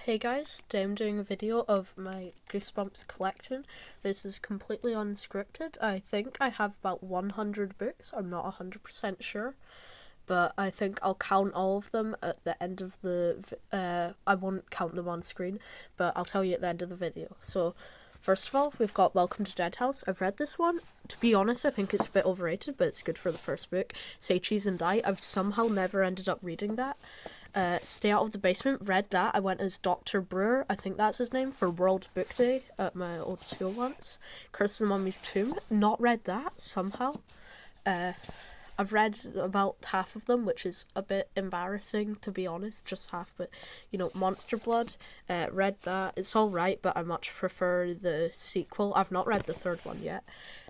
Hey guys, today I'm doing a video of my Goosebumps collection. This is completely unscripted. I think I have about 100 books. I'm not 100% sure, but I think I'll count all of them at the end of the I won't count them on screen, but I'll tell you at the end of the video. So first of all, we've got Welcome to Dead House. I've read this one. To be honest, I think it's a bit overrated, but it's good for the first book. Say Cheese and Die. I've somehow never ended up reading that. Stay Out of the Basement, read that. I went as Dr. Brewer, I think that's his name, for World Book Day at my old school once. Curse of the Mummy's Tomb, not read that, somehow. I've read about half of them, which is a bit embarrassing, to be honest, just half, but, you know, Monster Blood, read that. It's alright, but I much prefer the sequel. I've not read the third one yet.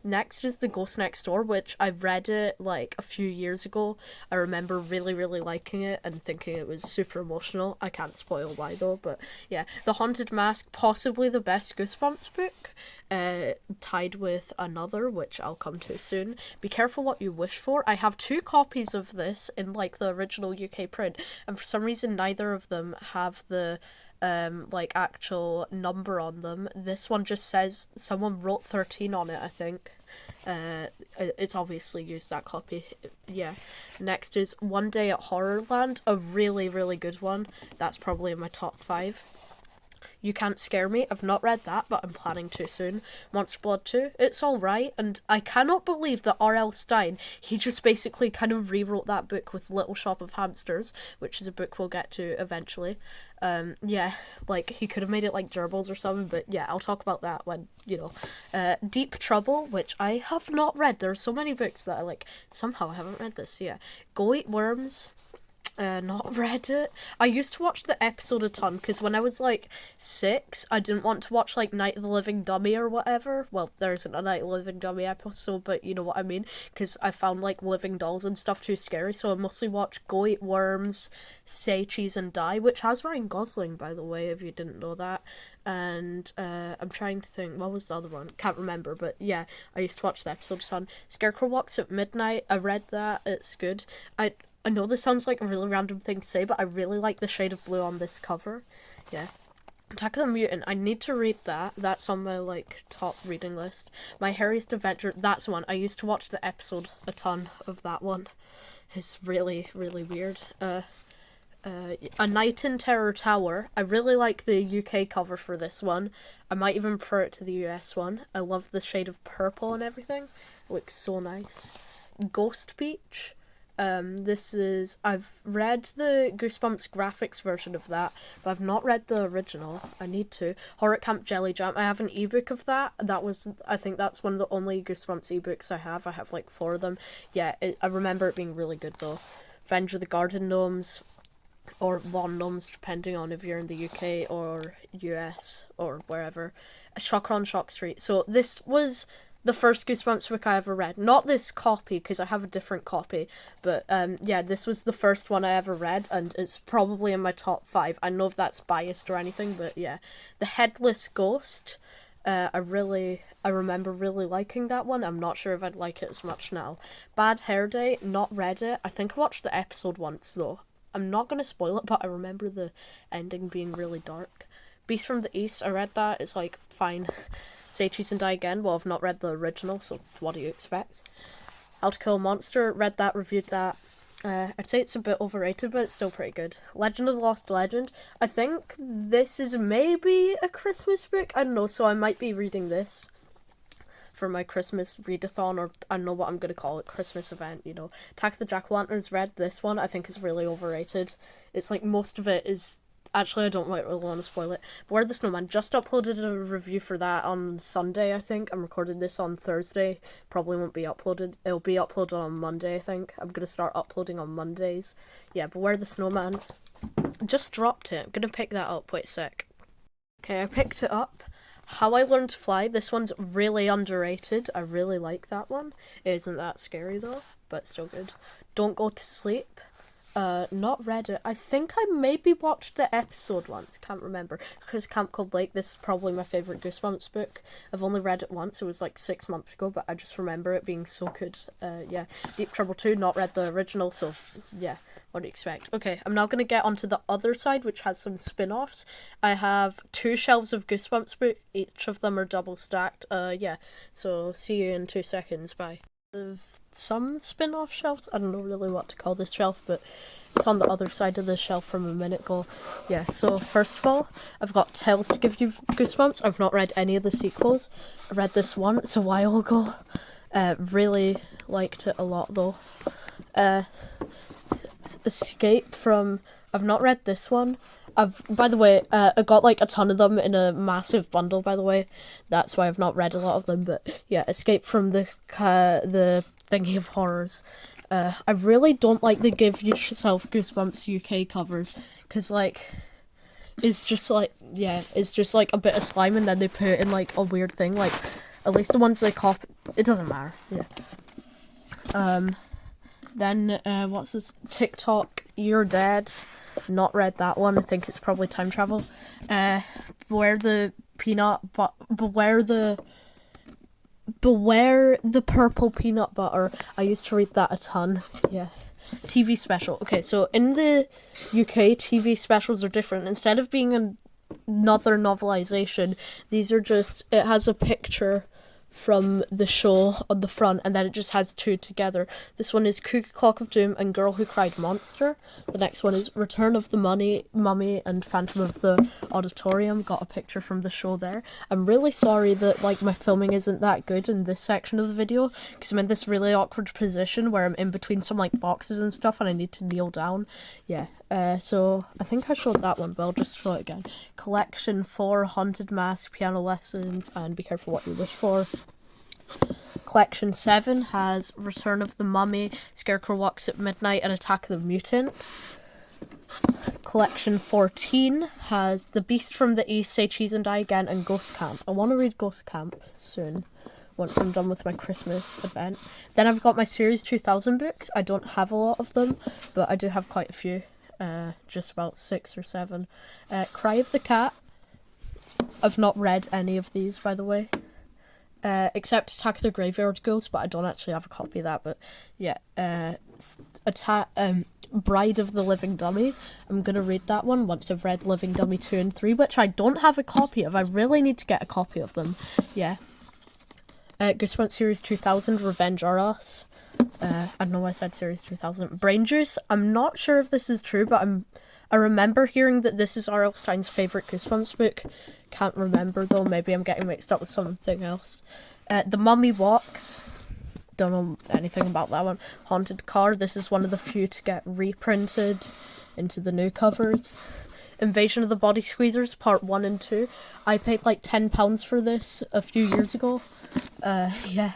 Next is The Ghost Next Door, which I read it, like, a few years ago. I remember really, really liking it and thinking it was super emotional. I can't spoil why, though, but, yeah. The Haunted Mask, possibly the best Goosebumps book, tied with another, which I'll come to soon. Be Careful What You Wish For. I have 2 copies of this in, like, the original UK print, and for some reason neither of them have the like actual number on them. This one just says someone wrote 13 on it, I think. It's obviously used that copy. Yeah. Next is One Day at Horrorland, a really, really good one. That's probably in my top 5. You Can't Scare Me. I've not read that, but I'm planning to soon. Monster Blood 2. It's alright, and I cannot believe that R.L. Stine, he just basically kind of rewrote that book with Little Shop of Hamsters, which is a book we'll get to eventually. Yeah, like, he could have made it like Gerbils or something, but yeah, I'll talk about that when, you know. Deep Trouble, which I have not read. There are so many books that I, like, somehow I haven't read this, yeah. Go Eat Worms. Not read it. I used to watch the episode a ton, because when I was, like, 6, I didn't want to watch, like, Night of the Living Dummy or whatever. Well, there isn't a Night of the Living Dummy episode, but you know what I mean, because I found, like, living dolls and stuff too scary, so I mostly watched Go Eat Worms, Say Cheese and Die, which has Ryan Gosling, by the way, if you didn't know that. And I'm trying to think, what was the other one? Can't remember, but yeah, I used to watch the episode a ton. Scarecrow Walks at Midnight, I read that, it's good. I know this sounds like a really random thing to say, but I really like the shade of blue on this cover. Yeah. Attack of the Mutant, I need to read that. That's on my, like, top reading list. My Harriest Adventure, that's one. I used to watch the episode a ton of that one. It's really, really weird. A Night in Terror Tower. I really like the UK cover for this one. I might even prefer it to the US one. I love the shade of purple and everything. It looks so nice. Ghost Beach. I've read the Goosebumps graphics version of that, but I've not read the original. I need to. Horror Camp Jelly Jam, I have an ebook of that. I think that's one of the only Goosebumps ebooks I have. I have like 4 of them. Yeah, I remember it being really good though. Revenge of the Garden Gnomes, or Lawn Gnomes, depending on if you're in the UK or US or wherever. Shocker on Shock Street. So this was the first Goosebumps book I ever read. Not this copy, because I have a different copy, but yeah, this was the first one I ever read, and it's probably in my top 5. I don't know if that's biased or anything, but yeah. The Headless Ghost, I remember really liking that one. I'm not sure if I'd like it as much now. Bad Hair Day, not read it. I think I watched the episode once, though. I'm not going to spoil it, but I remember the ending being really dark. Beast from the East, I read that. It's like, fine. Say Cheese and Die Again. Well, I've not read the original, so what do you expect? How to Kill a Monster, read that, reviewed that. I'd say it's a bit overrated, but it's still pretty good. Legend of the Lost Legend. I think this is maybe a Christmas book. I don't know, so I might be reading this for my Christmas readathon, or I don't know what I'm going to call it, Christmas event, you know. Attack of the Jack-o'-lanterns, read this one. I think is really overrated. It's like most of it is... Actually, I don't really want to spoil it. Beware the Snowman, just uploaded a review for that on Sunday, I think. I'm recording this on Thursday. Probably won't be uploaded. It'll be uploaded on Monday, I think. I'm going to start uploading on Mondays. Yeah, Beware the Snowman. Just dropped it. I'm going to pick that up. Wait a sec. Okay, I picked it up. How I Learned to Fly. This one's really underrated. I really like that one. It isn't that scary, though, but still good. Don't Go to Sleep. Not read it. I think I maybe watched the episode once. Can't remember. Because Camp Cold Lake, this is probably my favourite Goosebumps book. I've only read it once. It was like 6 months ago, but I just remember it being so good. Yeah. Deep Trouble 2, not read the original, so yeah. What do you expect? Okay, I'm now going to get onto the other side, which has some spin-offs. I have 2 shelves of Goosebumps book. Each of them are double stacked. Yeah. So, see you in 2 seconds. Bye. Some spin-off shelves. I don't know really what to call this shelf, but it's on the other side of the shelf from a minute ago. Yeah, so first of all, I've got Tales to Give You Goosebumps. I've not read any of the sequels. I read this one, it's a while ago. Really liked it a lot though. Escape from... I've not read this one. By the way, I got like a ton of them in a massive bundle, by the way. That's why I've not read a lot of them, but yeah, Escape from the Thingy of Horrors. I really don't like the Give Yourself Goosebumps UK covers, because like, it's just like, yeah, it's just like a bit of slime and then they put it in like a weird thing, like, at least the ones they copy, it doesn't matter, yeah. Then, what's this? TikTok, You're Dead. Not read that one. I think it's probably time travel. Beware the purple peanut butter. I used to read that a ton. Yeah. TV special. Okay, so in the UK, TV specials are different. Instead of being another novelization, these are just, it has a picture from the show on the front, and then it just has 2 together. This one is Cuckoo Clock of Doom and Girl Who Cried Monster. The next one is Return of the Mummy and Phantom of the Auditorium. Got a picture from the show there. I'm really sorry that like my filming isn't that good in this section of the video, because I'm in this really awkward position where I'm in between some like boxes and stuff and I need to kneel down. Yeah. So I think I showed that one, but I'll just show it again. Collection 4, Haunted Mask, Piano Lessons, and Be Careful What You Wish For. Collection 7 has Return of the Mummy, Scarecrow Walks at Midnight, and Attack of the Mutant. Collection 14 has The Beast from the East, Say Cheese and Die Again, and Ghost Camp. I want to read Ghost Camp soon, once I'm done with my Christmas event. Then I've got my Series 2000 books. I don't have a lot of them, but I do have quite a few. Just about 6 or 7. Cry of the Cat. I've not read any of these, by the way. Except Attack of the Graveyard Ghost, but I don't actually have a copy of that, but yeah. Bride of the Living Dummy. I'm gonna read that one once I've read Living Dummy 2 and 3, which I don't have a copy of. I really need to get a copy of them. Yeah. Goosebumps Series 2000, Revenge or Us. I don't know why I said Series 2000. Brain Juice. I'm not sure if this is true, but I remember hearing that this is R.L. Stein's favourite Goosebumps book. Can't remember though, maybe I'm getting mixed up with something else. The Mummy Walks. Don't know anything about that one. Haunted Car. This is one of the few to get reprinted into the new covers. Invasion of the Body Squeezers, Part 1 and 2. I paid like £10 for this a few years ago. Yeah.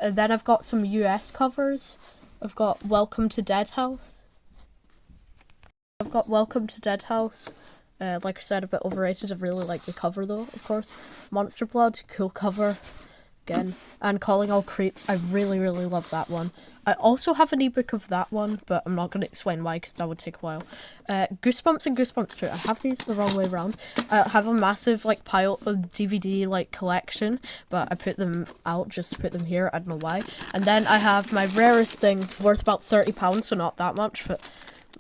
And then I've got some US covers. I've got Welcome to Dead House. Like I said, a bit overrated. I really like the cover though, of course. Monster Blood, cool cover. Again. And Calling All Creeps. I really, really love that one. I also have an ebook of that one, but I'm not going to explain why because that would take a while. Goosebumps and Goosebumps 2. I have these the wrong way around. I have a massive like pile of DVD like collection, but I put them out just to put them here. I don't know why. And then I have my rarest thing, worth about £30, so not that much, but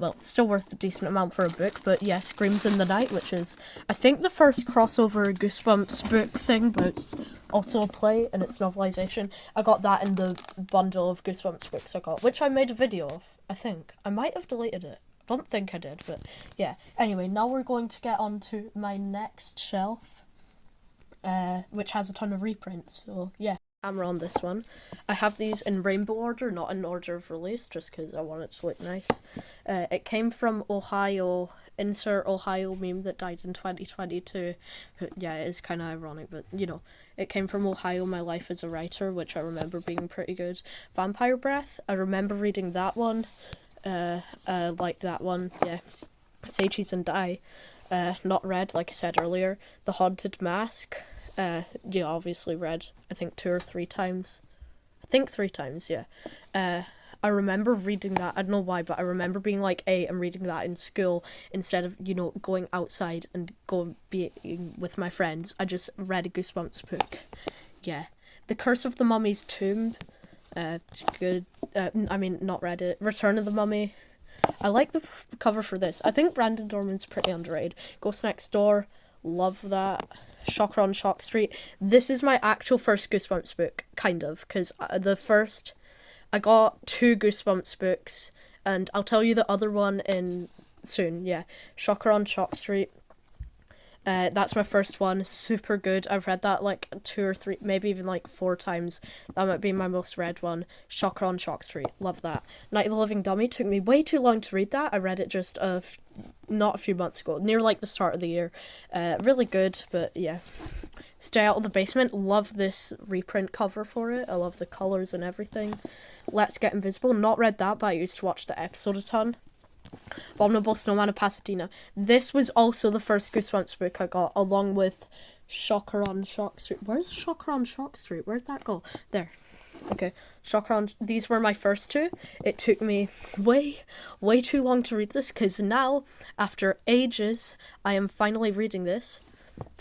well, still worth a decent amount for a book. But yeah, Screams in the Night, which is I think the first crossover Goosebumps book thing, but it's also a play and it's novelization. I got that in the bundle of Goosebumps books I got, which I made a video of, I think. I might have deleted it. I don't think I did, but yeah. Anyway, now we're going to get on to my next shelf, which has a ton of reprints, so yeah. Camera on this one. I have these in rainbow order, not in order of release, just because I want it to look nice. It came from Ohio. Insert Ohio meme that died in 2022. Yeah, it is kind of ironic, but you know, it came from Ohio, My Life as a Writer, which I remember being pretty good. Vampire Breath, I remember reading that one. Liked that one, yeah. Say Cheese and Die, not read, like I said earlier. The Haunted Mask, obviously read, I think 2 or 3 times. I think 3 times, yeah. I remember reading that. I don't know why, but I remember being like 8 and reading that in school instead of, you know, going outside and going being with my friends. I just read a Goosebumps book. Yeah. The Curse of the Mummy's Tomb. Good. I mean, not read it. Return of the Mummy. I like the cover for this. I think Brandon Dorman's pretty underrated. Ghost Next Door. Love that. Shocker on Shock Street. This is my actual first Goosebumps book, kind of, because I got 2 Goosebumps books, and I'll tell you the other one in soon. Yeah, Shocker on Shock Street. That's my first one. Super good. I've read that like 2 or 3, maybe even like 4 times. That might be my most read one. Shocker on Shock Street. Love that. Night of the Living Dummy. Took me way too long to read that. I read it just not a few months ago, near like the start of the year. Really good, but yeah. Stay Out of the Basement. Love this reprint cover for it. I love the colours and everything. Let's Get Invisible. Not read that, but I used to watch the episode a ton. Abominable Snowman of Pasadena. This was also the first Goosebumps book I got, along with Shocker on Shock Street. Where's Shocker on Shock Street? Where'd that go? There. Okay. Shocker on... These were my first 2. It took me way too long to read this, because now, after ages, I am finally reading this.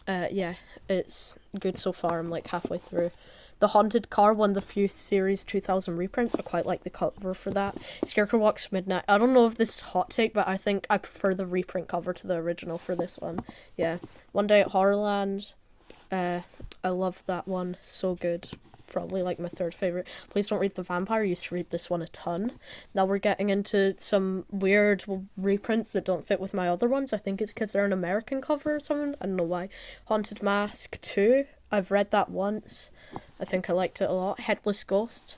Yeah, it's good so far. I'm like halfway through. The Haunted Car, one of the few Series 2000 reprints. I quite like the cover for that. Scarecrow Walks Midnight. I don't know if this is hot take, but I think I prefer the reprint cover to the original for this one. Yeah. One Day at Horrorland. I love that one. So good. Probably like my 3rd favourite. Please Don't Read the Vampire. I used to read this one a ton. Now we're getting into some weird reprints that don't fit with my other ones. I think it's because they're an American cover or something. I don't know why. Haunted Mask 2. I've read that once. I think I liked it a lot. Headless Ghost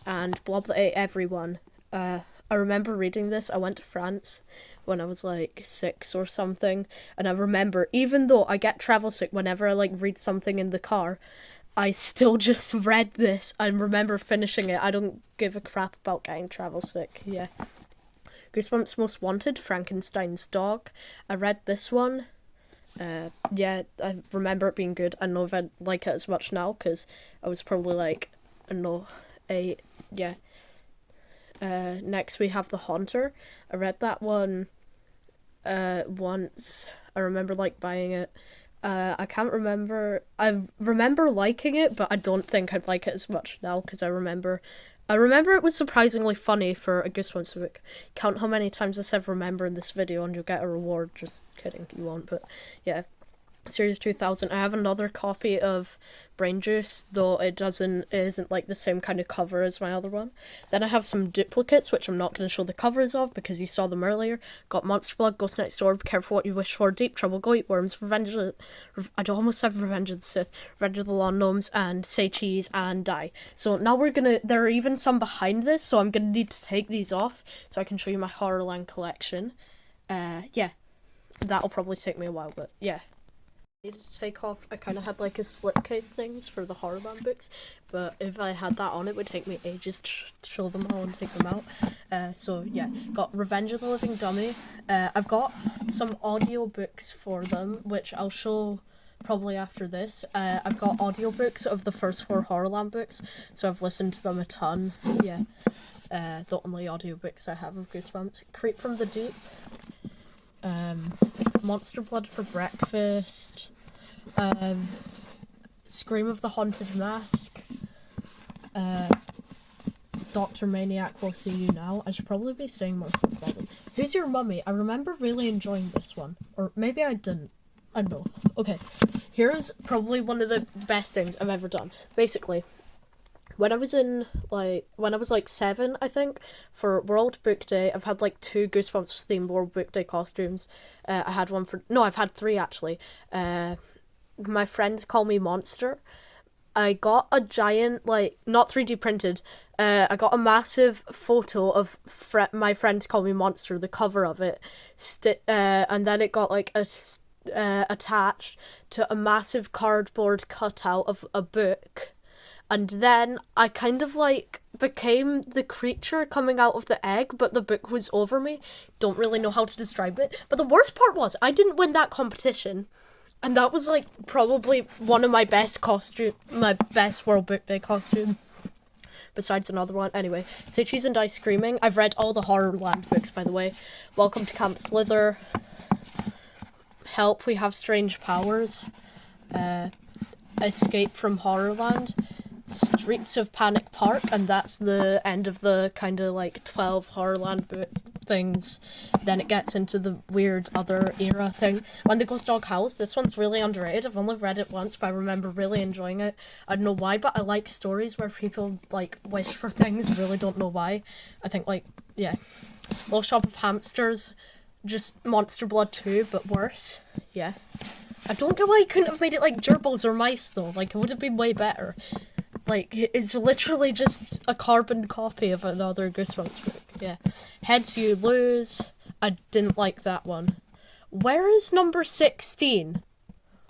and Blob That Ate Everyone. I remember reading this. I went to France when I was like 6 or something, and I remember, even though I get travel sick whenever I like read something in the car, I still just read this and remember finishing it. I don't give a crap about getting travel sick. Yeah. Goosebumps Most Wanted, Frankenstein's Dog. I read this one. Yeah, I remember it being good. I don't know if I like it as much now, because I was probably like, I don't know, 8, yeah. Next we have The Haunter. I read that one, once. I remember, like, buying it. I can't remember, I remember liking it, but I don't think I'd like it as much now, because I remember it was surprisingly funny for a Goosebumps book. Count how many times I said remember in this video and you'll get a reward. Just kidding, you won't, but yeah. Series 2000. I have another copy of Brain Juice, though it isn't like the same kind of cover as my other one. Then I have some duplicates, which I'm not going to show the covers of because you saw them earlier. Got Monster Blood, Ghost Next Door, Be Careful What You Wish For, Deep Trouble, Go Eat Worms, I'd almost said Revenge of the Sith, Revenge of the Lawn Gnomes, and Say Cheese and Die. So now there are even some behind this, so I'm going to need to take these off so I can show you my Horrorland collection. Yeah, that'll probably take me a while, but yeah. Needed to take off. I kind of had like a slipcase things for the Horrorland books, but if I had that on, it would take me ages to show them all and take them out. So yeah, got Revenge of the Living Dummy. I've got some audio books for them, which I'll show probably after this. I've got audiobooks of the first 4 Horrorland books, so I've listened to them a ton. Yeah, the only audiobooks I have of Goosebumps. Creep from the Deep. Monster Blood for Breakfast, Scream of the Haunted Mask, Dr. Maniac Will See You Now. I should probably be saying Monster Blood. Who's Your Mummy? I remember really enjoying this one, or maybe I didn't. I don't know. Okay, here is probably one of the best things I've ever done. Basically, when I was like 7, I think, for World Book Day, I've had like 2 Goosebumps themed World Book Day costumes. I've had 3 actually. My friends call me Monster. I got a giant, like, not 3D printed, I got a massive photo of my friends call me Monster, the cover of it, and then it got like attached to a massive cardboard cutout of a book. And then I kind of like became the creature coming out of the egg, but the book was over me. Don't really know how to describe it. But the worst part was I didn't win that competition. And that was like probably one of my best World Book Day costume. besides another one. Anyway, Say Cheese and Die Screaming. I've read all the Horrorland books, by the way. Welcome to Camp Slither. Help, We Have Strange Powers. Escape from Horrorland. Streets of Panic Park, and that's the end of the kind of like 12 Horrorland book things. Then it gets into the weird other era thing. When the Ghost Dog Howls, this one's really underrated. I've only read it once, but I remember really enjoying it. I don't know why, but I like stories where people like wish for things, really don't know why. I think like, yeah. Little Shop of Hamsters, just Monster Blood 2, but worse. Yeah. I don't get why you couldn't have made it like gerbils or mice though, like it would have been way better. Like, it's literally just a carbon copy of another Goosebumps book. Yeah. Heads You Lose. I didn't like that one. Where is number 16?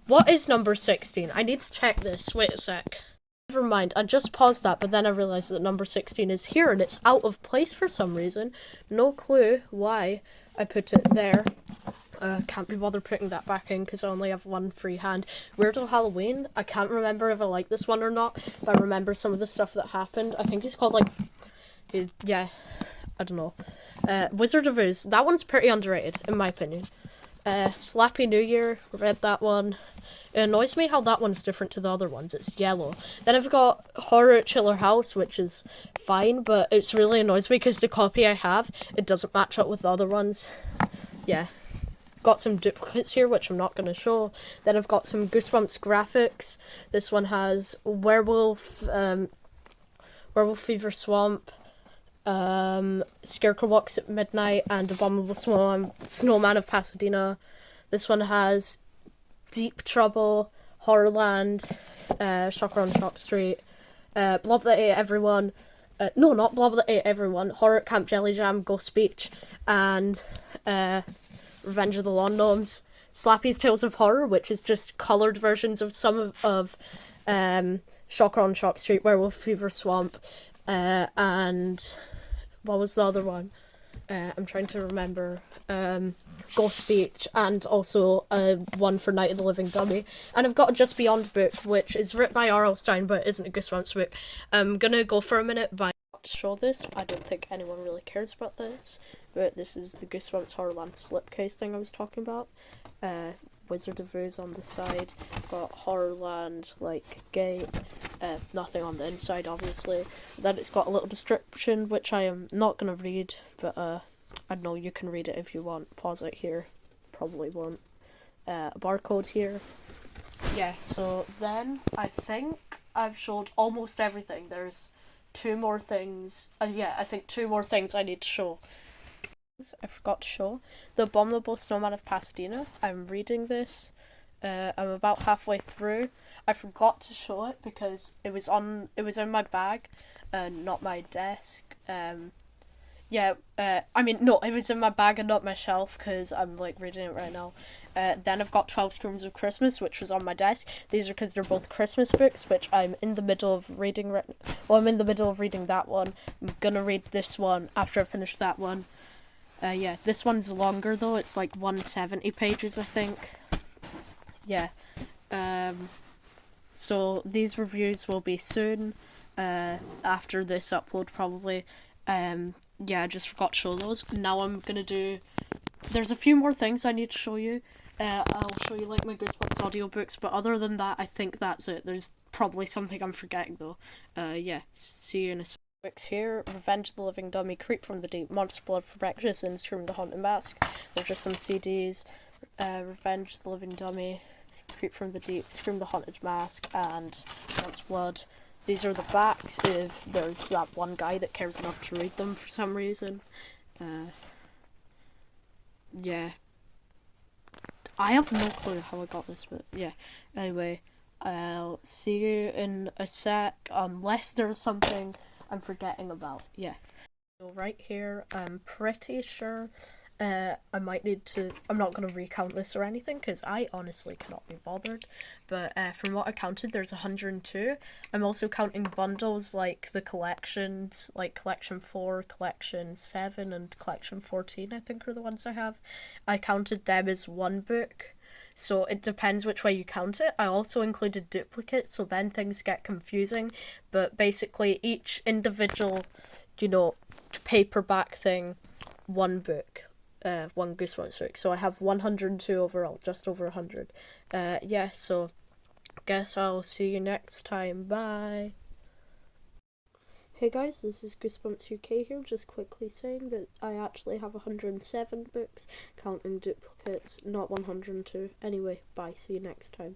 What is number 16? I need to check this. Wait a sec. Never mind. I just paused that, but then I realized that number 16 is here, and it's out of place for some reason. No clue why I put it there. Can't be bothered putting that back in because I only have one free hand. Weirdo Halloween. I can't remember if I like this one or not, but I remember some of the stuff that happened. I think it's called like, yeah, I don't know. Wizard of Oz. That one's pretty underrated in my opinion. Slappy New Year. Read that one. It annoys me how that one's different to the other ones. It's yellow. Then I've got Horror at Chiller House, which is fine, but it's really annoys me because the copy I have, it doesn't match up with the other ones. Yeah. Got some duplicates here, which I'm not going to show. Then I've got some Goosebumps graphics. This one has Werewolf Fever Swamp, Scarecrow Walks at Midnight, and Abominable Snowman of Pasadena. This one has Deep Trouble, Horrorland, Shocker on Shock Street, Blob That Ate Everyone. No, not Blob That Ate Everyone. Horror at Camp Jelly Jam, Ghost Beach, and Revenge of the Lawn Gnomes. Slappy's Tales of Horror, which is just coloured versions of some of Shocker on Shock Street, Werewolf Fever Swamp, and what was the other one? I'm trying to remember. Ghost Beach, and also one for Night of the Living Dummy. And I've got a Just Beyond book, which is written by R.L. Stine, but isn't a Goosebumps book. I'm gonna go for a minute by show this. I don't think anyone really cares about this, but this is the Goosebumps Horrorland slipcase thing I was talking about. Wizard of Oz on the side, got Horrorland like gate, nothing on the inside obviously. Then it's got a little description which I am not gonna read, but I don't know, you can read it if you want. Pause it here, probably won't. A barcode here. Yeah, so then I think I've showed almost everything. There's two more things. Yeah, I think two more things I need to show. I forgot to show. The Abominable Snowman of Pasadena. I'm reading this. I'm about halfway through. I forgot to show it because it was in my bag, not my desk. It was in my bag and not my shelf because I'm like reading it right now. Then I've got 12 Screams of Christmas, which was on my desk. These are because they're both Christmas books, which I'm in the middle of reading I'm in the middle of reading that one. I'm gonna read this one after I finish that one. This one's longer though. It's like 170 pages, I think. Yeah. So these reviews will be soon. After this upload probably. I just forgot to show those. Now I'm gonna do. There's a few more things I need to show you. I'll show you like my Goosebumps audiobooks, but other than that, I think that's it. There's probably something I'm forgetting though. See you in a second. Books here: Revenge of the Living Dummy, Creep from the Deep, Monster Blood for Breakfast, and Scream the Haunted Mask. There's just some CDs. Revenge of the Living Dummy, Creep from the Deep, Scream the Haunted Mask, and Monster Blood. These are the backs if there's that one guy that cares enough to read them for some reason. I have no clue how I got this, but yeah. Anyway, I'll see you in a sec, unless there's something I'm forgetting about. Yeah. So right here, I'm pretty sure I might need to. I'm not going to recount this or anything because I honestly cannot be bothered. But from what I counted, there's 102. I'm also counting bundles like the collections, like Collection 4, Collection 7, and Collection 14, I think are the ones I have. I counted them as one book. So it depends which way you count it. I also included duplicates, so then things get confusing. But basically, each individual, you know, paperback thing, one book, one Goosebumps book. So I have 102 overall, just over 100. Yeah, so guess I'll see you next time. Bye. Hey guys, this is GoosebumpsUK here, just quickly saying that I actually have 107 books, counting duplicates, not 102. Anyway, bye, see you next time.